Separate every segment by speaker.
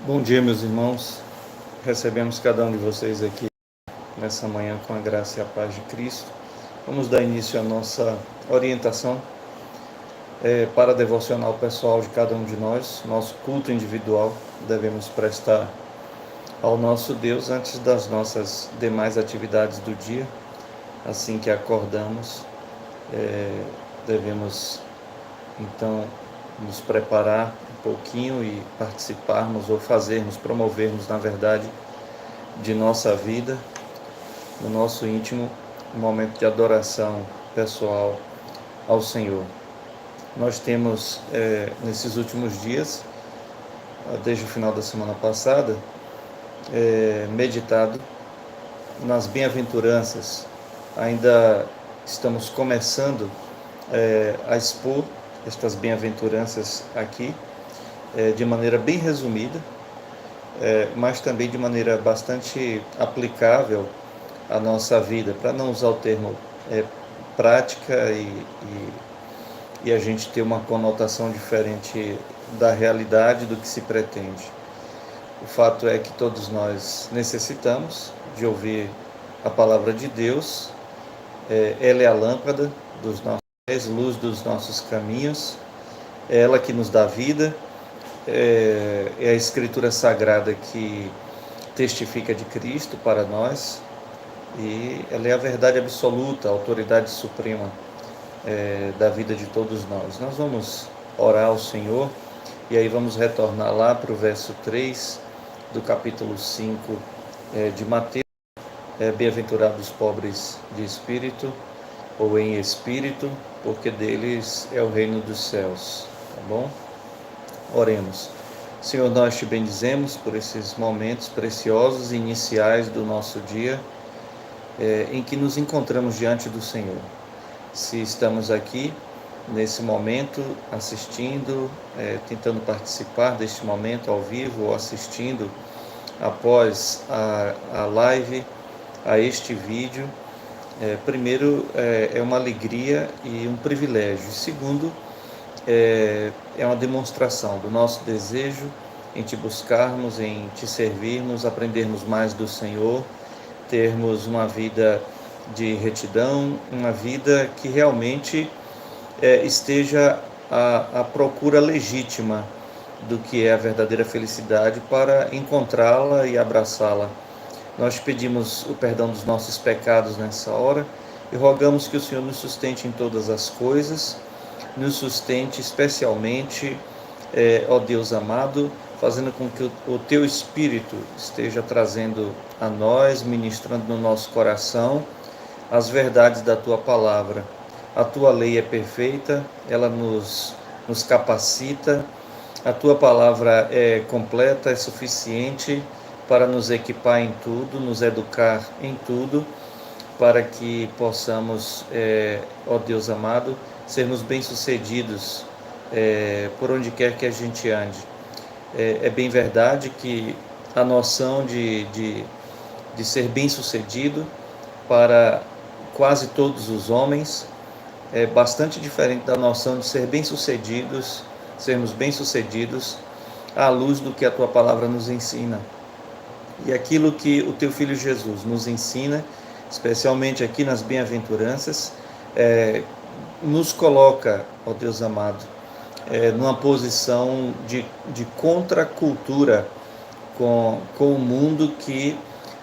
Speaker 1: Bom dia, meus irmãos. Recebemos cada um de vocês aqui nessa manhã com a graça e a paz de Cristo. Vamos dar início à nossa orientação para a devocional pessoal de cada um de nós, nosso culto individual. Devemos prestar ao nosso Deus antes das nossas demais atividades do dia. Assim que acordamos, devemos então nos preparar um pouquinho e participarmos ou promovermos, na verdade, de nossa vida, no nosso íntimo, um momento de adoração pessoal ao Senhor. Nós temos, nesses últimos dias, desde o final da semana passada, meditado nas bem-aventuranças. Ainda estamos começando a expor estas bem-aventuranças aqui, de maneira bem resumida, mas também de maneira bastante aplicável à nossa vida, para não usar o termo prática e a gente ter uma conotação diferente da realidade do que se pretende. O fato é que todos nós necessitamos de ouvir a palavra de Deus. Ela é a lâmpada dos nossos pés, luz dos nossos caminhos, é ela que nos dá vida, é a Escritura Sagrada que testifica de Cristo para nós, e ela é a verdade absoluta, a autoridade suprema da vida de todos nós. Nós vamos orar ao Senhor, e aí vamos retornar lá para o verso 3 do capítulo 5 de Mateus. Bem-aventurados os pobres de espírito, ou em espírito, porque deles é o reino dos céus. Tá bom? Oremos. Senhor, nós te bendizemos por esses momentos preciosos e iniciais do nosso dia, em que nos encontramos diante do Senhor. Se estamos aqui, nesse momento, assistindo, tentando participar deste momento ao vivo, ou assistindo após a live, a este vídeo, primeiro, é uma alegria e um privilégio. Segundo, é uma demonstração do nosso desejo em te buscarmos, em te servirmos, aprendermos mais do Senhor, termos uma vida de retidão, uma vida que realmente esteja à procura legítima do que é a verdadeira felicidade, para encontrá-la e abraçá-la. Nós pedimos o perdão dos nossos pecados nessa hora e rogamos que o Senhor nos sustente em todas as coisas, nos sustente especialmente, ó Deus amado, fazendo com que o Teu Espírito esteja trazendo a nós, ministrando no nosso coração as verdades da Tua palavra. A Tua lei é perfeita, ela nos capacita, a Tua palavra é completa, é suficiente para nos equipar em tudo, nos educar em tudo, para que possamos, ó Deus amado, sermos bem-sucedidos por onde quer que a gente ande. É bem verdade que a noção de ser bem-sucedido para quase todos os homens é bastante diferente da noção de sermos bem-sucedidos à luz do que a Tua palavra nos ensina. E aquilo que o Teu Filho Jesus nos ensina, especialmente aqui nas bem-aventuranças, nos coloca, ó Deus amado, numa posição de contracultura com o mundo, que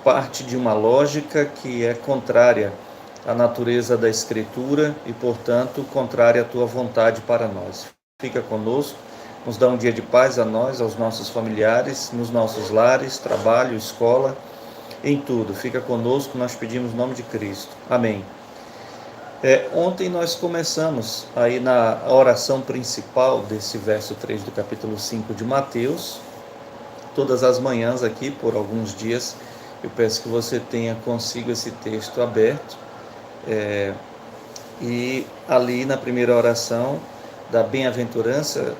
Speaker 1: parte de uma lógica que é contrária à natureza da Escritura e, portanto, contrária à Tua vontade para nós. Fica conosco, nos dá um dia de paz a nós, aos nossos familiares, nos nossos lares, trabalho, escola, em tudo. Fica conosco, nós pedimos no nome de Cristo. Amém. Ontem nós começamos aí na oração principal desse verso 3 do capítulo 5 de Mateus. Todas as manhãs aqui, por alguns dias, eu peço que você tenha consigo esse texto aberto. E ali na primeira oração da bem-aventurança,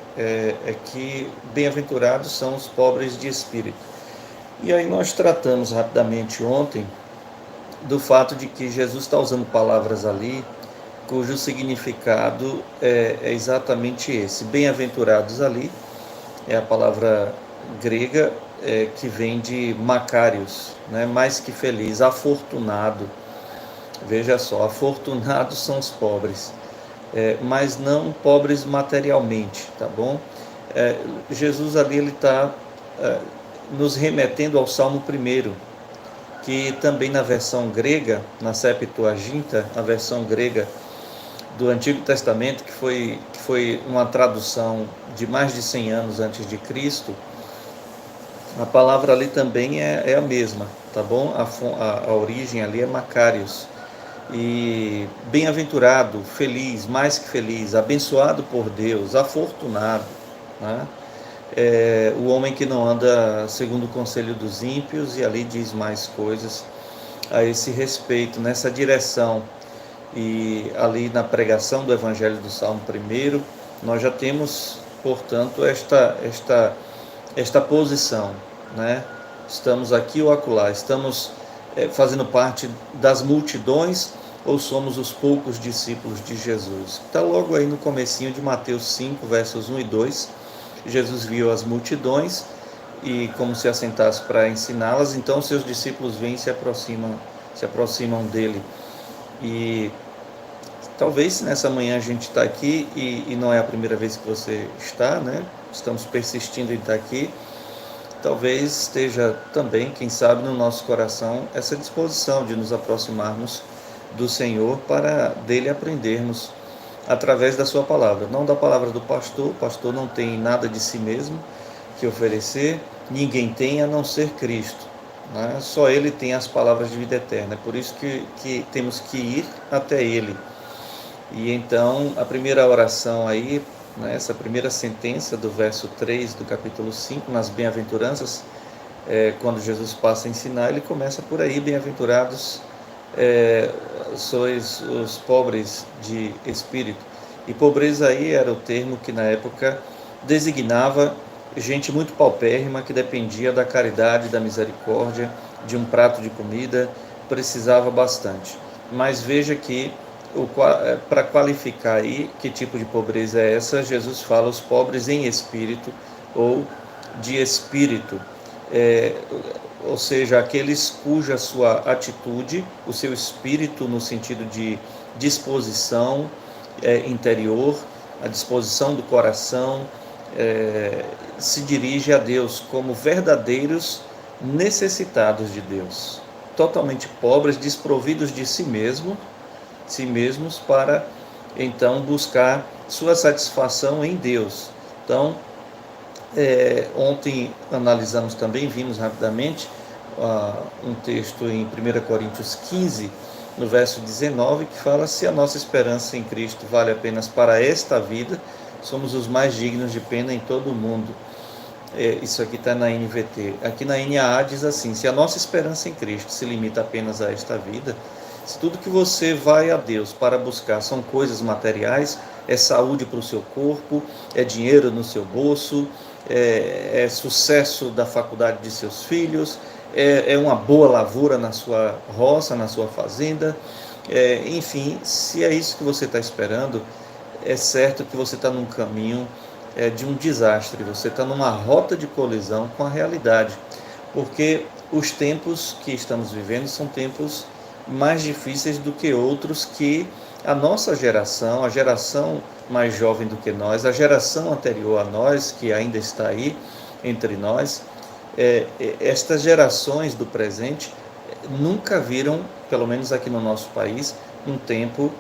Speaker 1: que bem-aventurados são os pobres de espírito. E aí nós tratamos rapidamente ontem do fato de que Jesus está usando palavras ali cujo significado é exatamente esse. Bem-aventurados ali é a palavra grega que vem de Macários, né? Mais que feliz, afortunado. Veja só, afortunados são os pobres, mas não pobres materialmente, tá bom? Jesus ali ele está nos remetendo ao Salmo 1º, que também na versão grega, na Septuaginta, a versão grega do Antigo Testamento, que foi uma tradução de mais de 100 anos antes de Cristo, a palavra ali também é a mesma, tá bom? A origem ali é Macários. E bem-aventurado, feliz, mais que feliz, abençoado por Deus, afortunado, né? O homem que não anda segundo o conselho dos ímpios, e ali diz mais coisas a esse respeito, nessa direção. E ali na pregação do Evangelho do Salmo 1º, nós já temos, portanto, esta posição, né? Estamos aqui ou acolá, estamos fazendo parte das multidões ou somos os poucos discípulos de Jesus? Está logo aí no comecinho de Mateus 5, versos 1 e 2, Jesus viu as multidões e como se assentasse para ensiná-las, então seus discípulos vêm e se aproximam dele. E talvez nessa manhã a gente está aqui e não é a primeira vez que você está, né? Estamos persistindo em estar aqui. Talvez esteja também, quem sabe, no nosso coração essa disposição de nos aproximarmos do Senhor para dele aprendermos através da sua palavra, não da palavra do pastor. O pastor não tem nada de si mesmo que oferecer, ninguém tem a não ser Cristo, né? Só ele tem as palavras de vida eterna, é por isso que temos que ir até ele. E então a primeira oração aí, né, essa primeira sentença do verso 3 do capítulo 5, nas bem-aventuranças, quando Jesus passa a ensinar, ele começa por aí: bem-aventurados sois os pobres de espírito. E pobreza aí era o termo que na época designava gente muito paupérrima, que dependia da caridade, da misericórdia, de um prato de comida, precisava bastante. Mas veja que para qualificar aí que tipo de pobreza é essa, Jesus fala os pobres em espírito ou de espírito, ou seja, aqueles cuja sua atitude, o seu espírito no sentido de disposição interior, a disposição do coração, se dirige a Deus como verdadeiros necessitados de Deus, totalmente pobres, desprovidos de si mesmos, para então buscar sua satisfação em Deus. Então, ontem analisamos também, vimos rapidamente um texto em 1 Coríntios 15, no verso 19, que fala: se a nossa esperança em Cristo vale apenas para esta vida, somos os mais dignos de pena em todo o mundo. Isso aqui está na NVT. Aqui na NAA diz assim: se a nossa esperança em Cristo se limita apenas a esta vida, se tudo que você vai a Deus para buscar são coisas materiais, é saúde para o seu corpo, é dinheiro no seu bolso, é sucesso da faculdade de seus filhos, é uma boa lavoura na sua roça, na sua fazenda, enfim, se é isso que você está esperando, é certo que você está num caminho de um desastre, você está numa rota de colisão com a realidade, porque os tempos que estamos vivendo são tempos mais difíceis do que outros que a nossa geração, a geração mais jovem do que nós, a geração anterior a nós, que ainda está aí entre nós, estas gerações do presente nunca viram, pelo menos aqui no nosso país, um tempo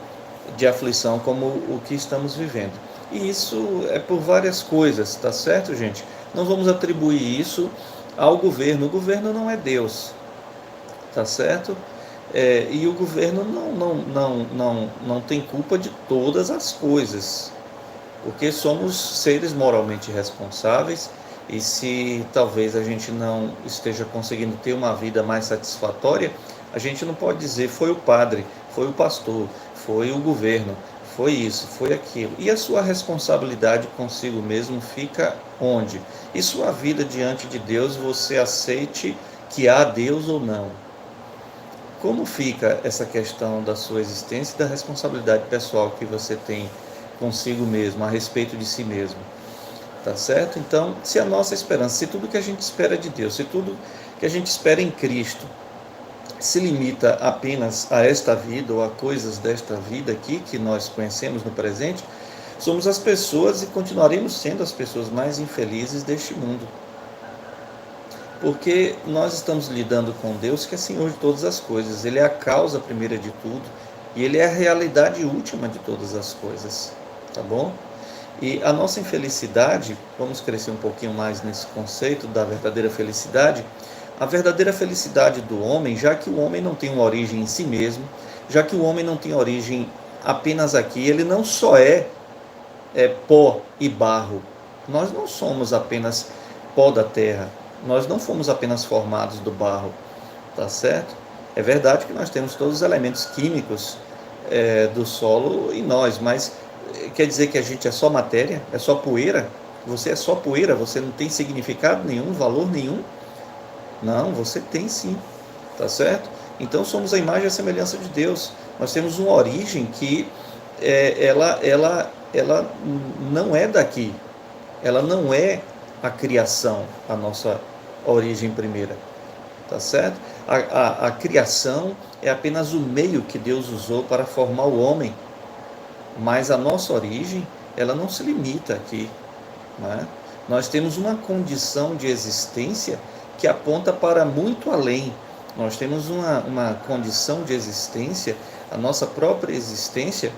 Speaker 1: de aflição como o que estamos vivendo. E isso é por várias coisas, tá certo, gente? Não vamos atribuir isso ao governo. O governo não é Deus, tá certo? E o governo não tem culpa de todas as coisas, porque somos seres moralmente responsáveis, e se talvez a gente não esteja conseguindo ter uma vida mais satisfatória, a gente não pode dizer foi o padre, foi o pastor, foi o governo, foi isso, foi aquilo. E a sua responsabilidade consigo mesmo fica onde? E sua vida diante de Deus, você aceite que há Deus ou não? Como fica essa questão da sua existência e da responsabilidade pessoal que você tem consigo mesmo, a respeito de si mesmo? tá certo? Então, se a nossa esperança, se tudo que a gente espera de Deus, se tudo que a gente espera em Cristo se limita apenas a esta vida ou a coisas desta vida aqui que nós conhecemos no presente, somos as pessoas e continuaremos sendo as pessoas mais infelizes deste mundo. Porque nós estamos lidando com Deus que é Senhor de todas as coisas. Ele é a causa primeira de tudo e Ele é a realidade última de todas as coisas, tá bom? E a nossa infelicidade, vamos crescer um pouquinho mais nesse conceito da verdadeira felicidade. A verdadeira felicidade do homem, já que o homem não tem uma origem em si mesmo, já que o homem não tem origem apenas aqui, ele não só é pó e barro. Nós não somos apenas pó da terra, nós não fomos apenas formados do barro, tá certo? É verdade que nós temos todos os elementos químicos do solo em nós, mas quer dizer que a gente é só matéria? É só poeira? Você é só poeira? Você não tem significado nenhum, valor nenhum? Não, você tem sim, tá certo? Então somos a imagem e a semelhança de Deus. Nós temos uma origem que ela não é daqui, ela não é a criação, a nossa origem primeira, tá certo? A criação é apenas o meio que Deus usou para formar o homem, mas a nossa origem, ela não se limita aqui, né? Nós temos uma condição de existência que aponta para muito além. Nós temos uma condição de existência, a nossa própria existência,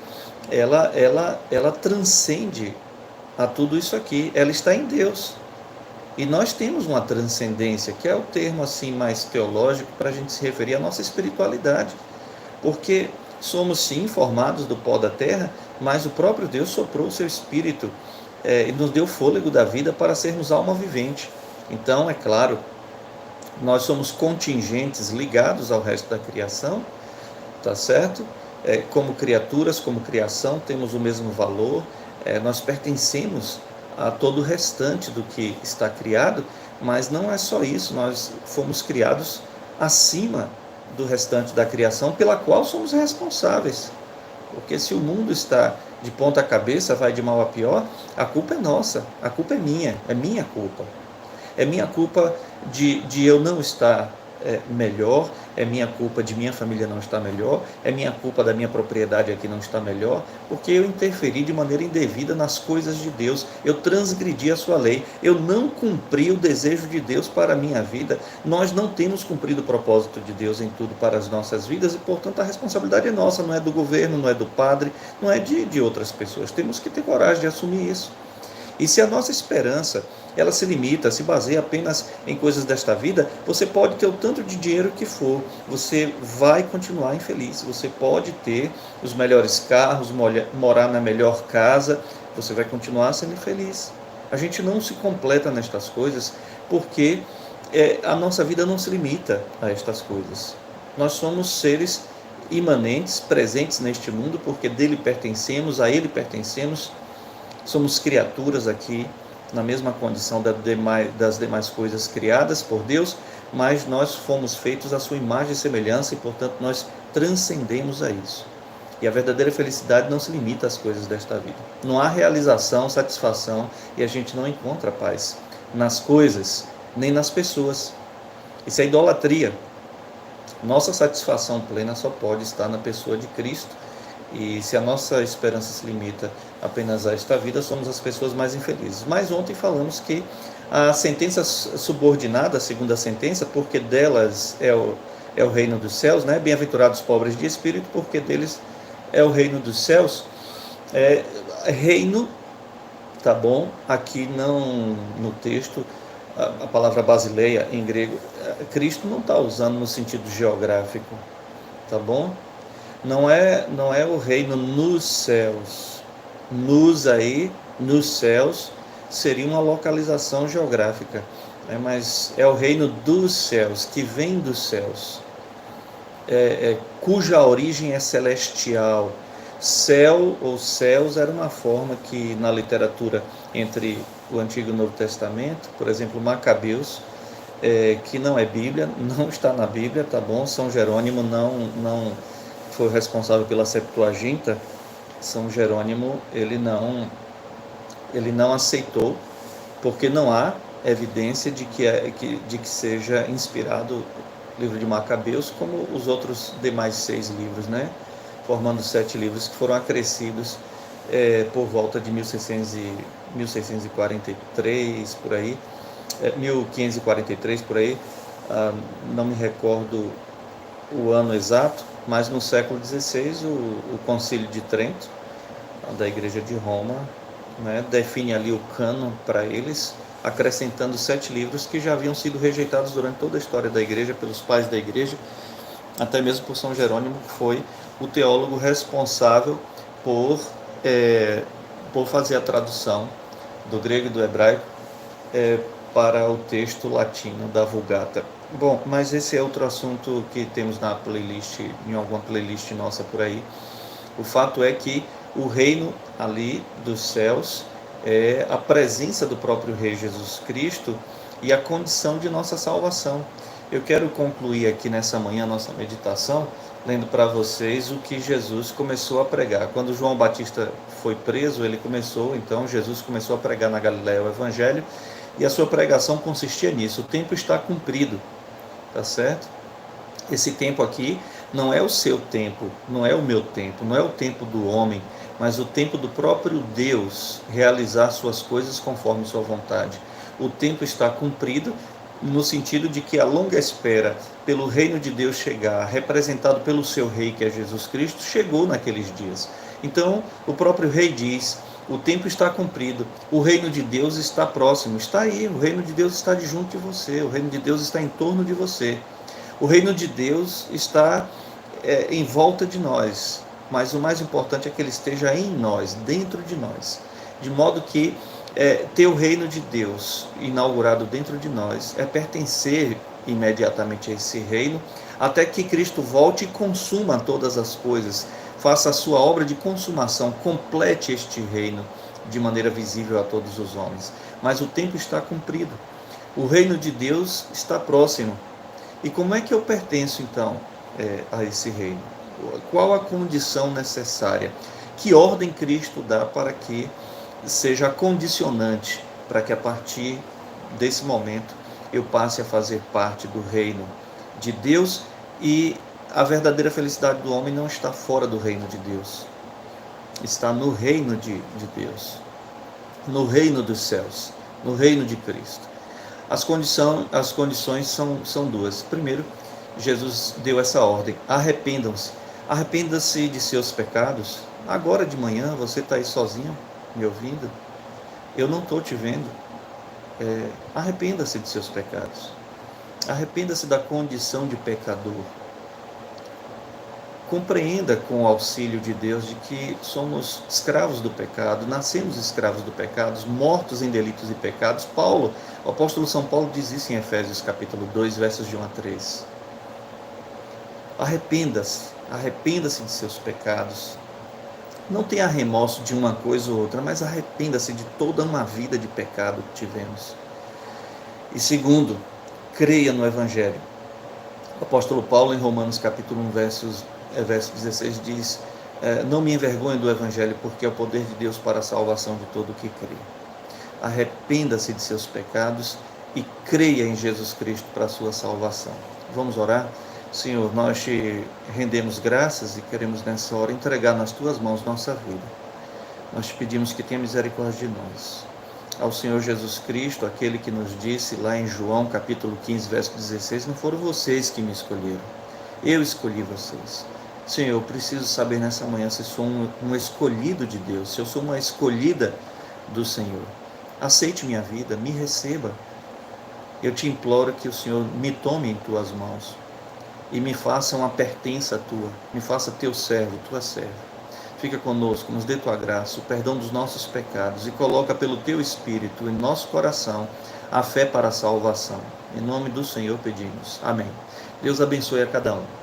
Speaker 1: ela transcende a tudo isso aqui, ela está em Deus. E nós temos uma transcendência, que é o termo assim mais teológico para a gente se referir à nossa espiritualidade, porque somos sim formados do pó da terra, mas o próprio Deus soprou o seu espírito e nos deu o fôlego da vida para sermos alma vivente. Então, é claro, nós somos contingentes ligados ao resto da criação, tá certo? Como criaturas, como criação, temos o mesmo valor, nós pertencemos a todo o restante do que está criado, mas não é só isso, nós fomos criados acima do restante da criação, pela qual somos responsáveis. Porque se o mundo está de ponta cabeça, vai de mal a pior, a culpa é nossa, a culpa é minha culpa. É minha culpa de eu não estar melhor, é minha culpa de minha família não estar melhor, é minha culpa da minha propriedade aqui não estar melhor, porque eu interferi de maneira indevida nas coisas de Deus, eu transgredi a sua lei, eu não cumpri o desejo de Deus para a minha vida, nós não temos cumprido o propósito de Deus em tudo para as nossas vidas e, portanto, a responsabilidade é nossa, não é do governo, não é do padre, não é de outras pessoas, temos que ter coragem de assumir isso. E se a nossa esperança, ela se limita, se baseia apenas em coisas desta vida, você pode ter o tanto de dinheiro que for, você vai continuar infeliz, você pode ter os melhores carros, morar na melhor casa, você vai continuar sendo infeliz. A gente não se completa nestas coisas porque a nossa vida não se limita a estas coisas. Nós somos seres imanentes, presentes neste mundo, porque dele pertencemos, a ele pertencemos. Somos criaturas aqui na mesma condição das demais coisas criadas por Deus, mas nós fomos feitos à sua imagem e semelhança e, portanto, nós transcendemos a isso. E a verdadeira felicidade não se limita às coisas desta vida. Não há realização, satisfação e a gente não encontra paz nas coisas, nem nas pessoas. Isso é idolatria. Nossa satisfação plena só pode estar na pessoa de Cristo. E se a nossa esperança se limita apenas a esta vida, somos as pessoas mais infelizes. Mas ontem falamos que a sentença subordinada, a segunda sentença, porque delas é o reino dos céus, né? Bem-aventurados os pobres de espírito, porque deles é o reino dos céus. Reino, tá bom? Aqui não no texto, a palavra basileia em grego, Cristo não está usando no sentido geográfico, tá bom? Não é o reino nos céus. Nos céus, seria uma localização geográfica, mas é o reino dos céus, que vem dos céus, cuja origem é celestial. Céu ou céus era uma forma que na literatura entre o Antigo e o Novo Testamento, por exemplo, Macabeus, que não é Bíblia, não está na Bíblia, tá bom? São Jerônimo não foi responsável pela Septuaginta. São Jerônimo ele não aceitou porque não há evidência de que seja inspirado o livro de Macabeus como os outros demais 6 livros, né? Formando 7 livros que foram acrescidos por volta de 1643, por aí, 1543, por aí, não me recordo o ano exato, mas no século XVI o Concílio de Trento, da Igreja de Roma, né, define ali o cânon para eles, acrescentando 7 livros que já haviam sido rejeitados durante toda a história da Igreja, pelos pais da Igreja, até mesmo por São Jerônimo, que foi o teólogo responsável por fazer a tradução do grego e do hebraico para o texto latino da Vulgata. Bom, mas esse é outro assunto que temos na playlist, em alguma playlist nossa por aí. O fato é que o reino ali dos céus é a presença do próprio Rei Jesus Cristo e a condição de nossa salvação. Eu quero concluir aqui nessa manhã a nossa meditação, lendo para vocês o que Jesus começou a pregar. Quando João Batista foi preso, Jesus começou a pregar na Galiléia o Evangelho, e a sua pregação consistia nisso: o tempo está cumprido, tá certo? Esse tempo aqui não é o seu tempo, não é o meu tempo, não é o tempo do homem, mas o tempo do próprio Deus realizar suas coisas conforme sua vontade. O tempo está cumprido no sentido de que a longa espera pelo reino de Deus chegar, representado pelo seu rei, que é Jesus Cristo, chegou naqueles dias. Então, o próprio rei diz: o tempo está cumprido, o reino de Deus está próximo, está aí, o reino de Deus está junto de você, o reino de Deus está em torno de você. O reino de Deus está em volta de nós, mas o mais importante é que ele esteja em nós, dentro de nós, de modo que ter o reino de Deus inaugurado dentro de nós é pertencer imediatamente a esse reino, até que Cristo volte e consuma todas as coisas, faça a sua obra de consumação, complete este reino de maneira visível a todos os homens. Mas o tempo está cumprido, o reino de Deus está próximo. E como é que eu pertenço então a esse reino? Qual a condição necessária? Que ordem Cristo dá para que seja condicionante, para que a partir desse momento eu passe a fazer parte do reino de Deus? E a verdadeira felicidade do homem não está fora do reino de Deus, está no reino de Deus, no reino dos céus, no reino de Cristo. As condições são duas. Primeiro, Jesus deu essa ordem: arrependam-se. Arrependa-se de seus pecados. Agora de manhã você está aí sozinho, me ouvindo? Eu não estou te vendo. Arrependa-se de seus pecados. Arrependa-se da condição de pecador. Compreenda com o auxílio de Deus de que somos escravos do pecado, nascemos escravos do pecado, mortos em delitos e pecados. O apóstolo São Paulo diz isso em Efésios capítulo 2, versos de 1 a 3. Arrependa-se de seus pecados. Não tenha remorso de uma coisa ou outra, mas arrependa-se de toda uma vida de pecado que tivemos. E segundo, creia no Evangelho. O apóstolo Paulo, em Romanos capítulo 1, verso 16, diz: não me envergonhe do Evangelho, porque é o poder de Deus para a salvação de todo o que crê. Arrependa-se de seus pecados e creia em Jesus Cristo para a sua salvação. Vamos orar? Senhor, nós te rendemos graças e queremos nessa hora entregar nas tuas mãos nossa vida. Nós te pedimos que tenha misericórdia de nós. Ao Senhor Jesus Cristo, aquele que nos disse lá em João capítulo 15, verso 16, não foram vocês que me escolheram, eu escolhi vocês. Senhor, eu preciso saber nessa manhã se sou um escolhido de Deus, se eu sou uma escolhida do Senhor. Aceite minha vida, me receba. Eu te imploro que o Senhor me tome em tuas mãos e me faça uma pertença tua, me faça teu servo, tua serva. Fica conosco, nos dê tua graça, o perdão dos nossos pecados e coloca pelo teu Espírito em nosso coração a fé para a salvação. Em nome do Senhor pedimos. Amém. Deus abençoe a cada um.